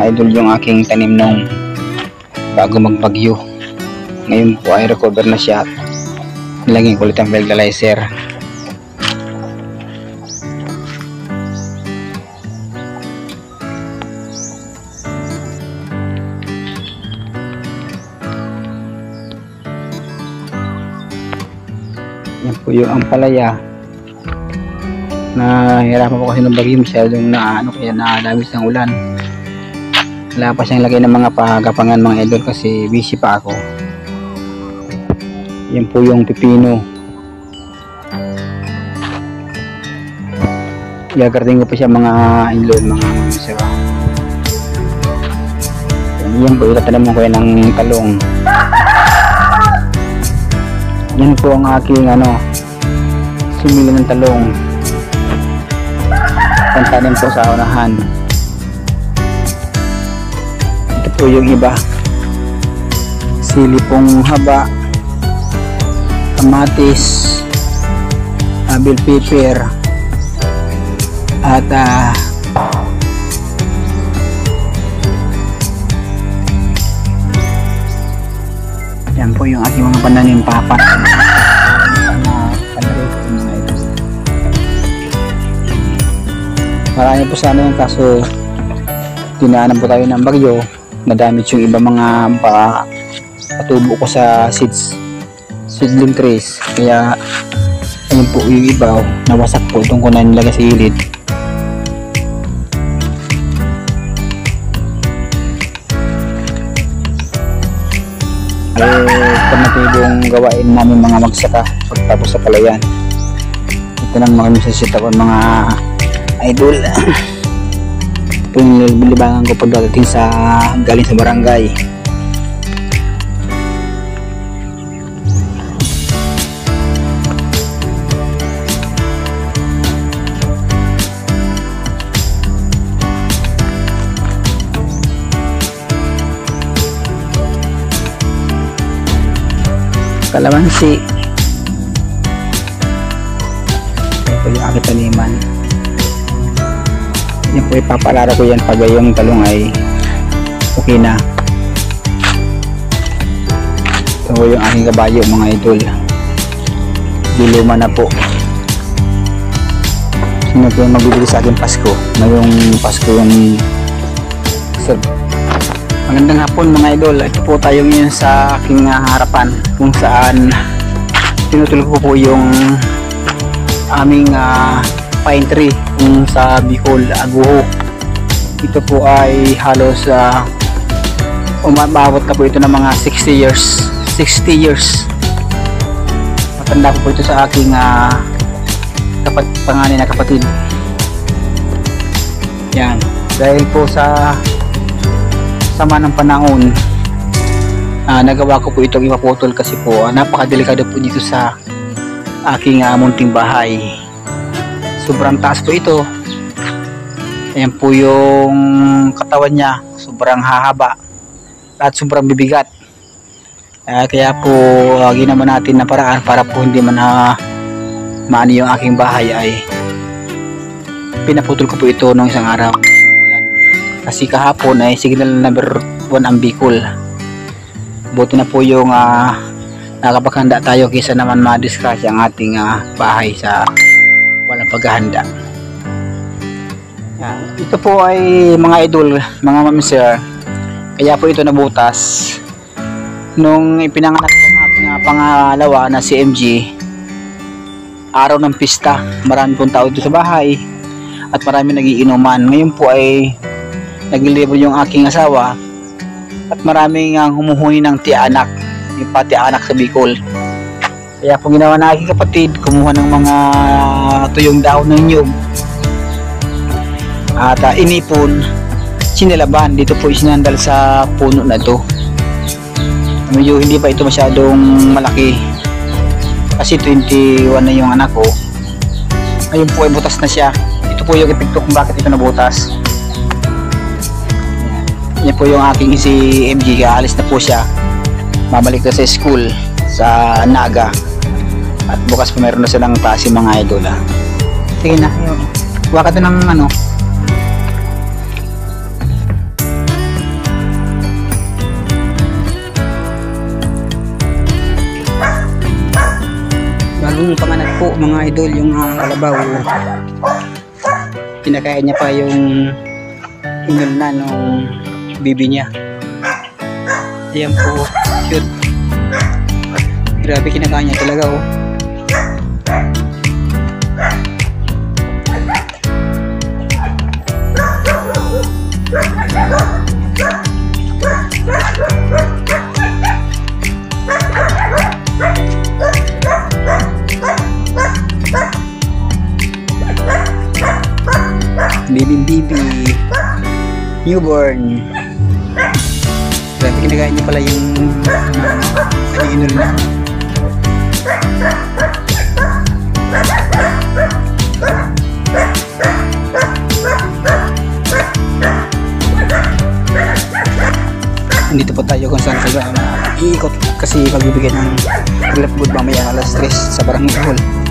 idol yung aking tanim nung bago magbagyo. Ngayon po ay recover na siya. Nilagyan ko ulit ang fertilizer. Yan po yung ampalaya. Nahirapan po kasi ng bagyo, masyadong kaya nadagis ng ulan. Wala pa siyang lagay ng mga pagapangan mga idol kasi busy pa ako. Yan po yung pipino. Gagardin ko pa siya mga idol, mga masira. Yan po, itatanim ko yan ng talong. Yan po ang aking sumili ng talong. Pantanim po sa unahan. Ito po yung iba. Sili pong haba, kamatis, bell pepper, at yan po yung aking mga pananim papat. Marami po sana yung kaso dinaanan po tayo ng bagyo, nadamage yung iba mga patubo ko sa seedling trees, kaya ayun po yung iba nawasak po itong ko na nilagay sa gilid. Alternatibong gawain namin mga magsaka pagtapos sa palayan. Ito lang mga misasita ko mga idol. Ito yung nilibangan ko pagdating galing sa barangay. Kalamansi. Ito yung aking taniman. Yan po, ipapalaro ko yan pag yung talong ay okay na. Ito po yung aking kabayo mga idol. Diluma na po. Sino po yung magbibili sa akin Pasko? Ngayong Pasko yung magandang hapon mga idol. Ito po tayo ngayon sa aking harapan kung saan tinutulog ko po yung aming pine tree kung sa Bicol, Aguho. Ito po ay halos umabot na po ito ng mga 60 years. Matanda po ito sa aking panganay na kapatid. Yan, dahil po sa sama ng panahon, nagawa ko po itong ipaputol kasi po napakadelikado po dito sa aking munting bahay. Sobrang taas po ito. Ayan po yung katawan niya, sobrang hahaba at sobrang bibigat. Kaya po ginawa natin na paraan para po hindi man maano yung aking bahay, ay pinaputol ko po ito nung isang araw. Kasi kahapon ay signal number 1 ang Bicol. Buti na po yung nakapaghanda tayo kaysa naman ma-discuss ang ating bahay sa walang paghahanda. Ito po ay mga idol, mga mamiser, kaya po ito nabutas nung ipinanganak ko ang aking pangalawa na si MG. Araw ng pista, marami pong tao dito sa bahay at marami nagiinuman. Ngayon po ay nag-deliver yung aking asawa at maraming humuhuni ng tianak, yung pati-anak sa Bicol. Kaya po ginawa na aking kapatid, kumuha ng mga tuyong dahon ng nyug at inipon, sinilaban. Dito po isinandal sa puno na ito. Medyo hindi pa ito masyadong malaki kasi 21 na yung anak ko. Ngayon po ay butas na siya. Ito po yung epekto kung bakit ito nabutas. Yan po yung aking si MG, alis na po siya, babalik na sa school sa Naga. At bukas po meron na silang klase mga idol. Sige na, huwag ka ng nung panganak po mga idol, yung kalabaw, pinakain niya pa yung inul na nung bibi niya. Ayan po, cute. Grabe, kinakain niya talaga oh. Bibi newborn. Grabe, kinakain niya pala yung kanyang inul na. Dito po tayo kung saan sila iikot kasi magbibigay ng relief good mamaya alas 3 sa Barangay Hall.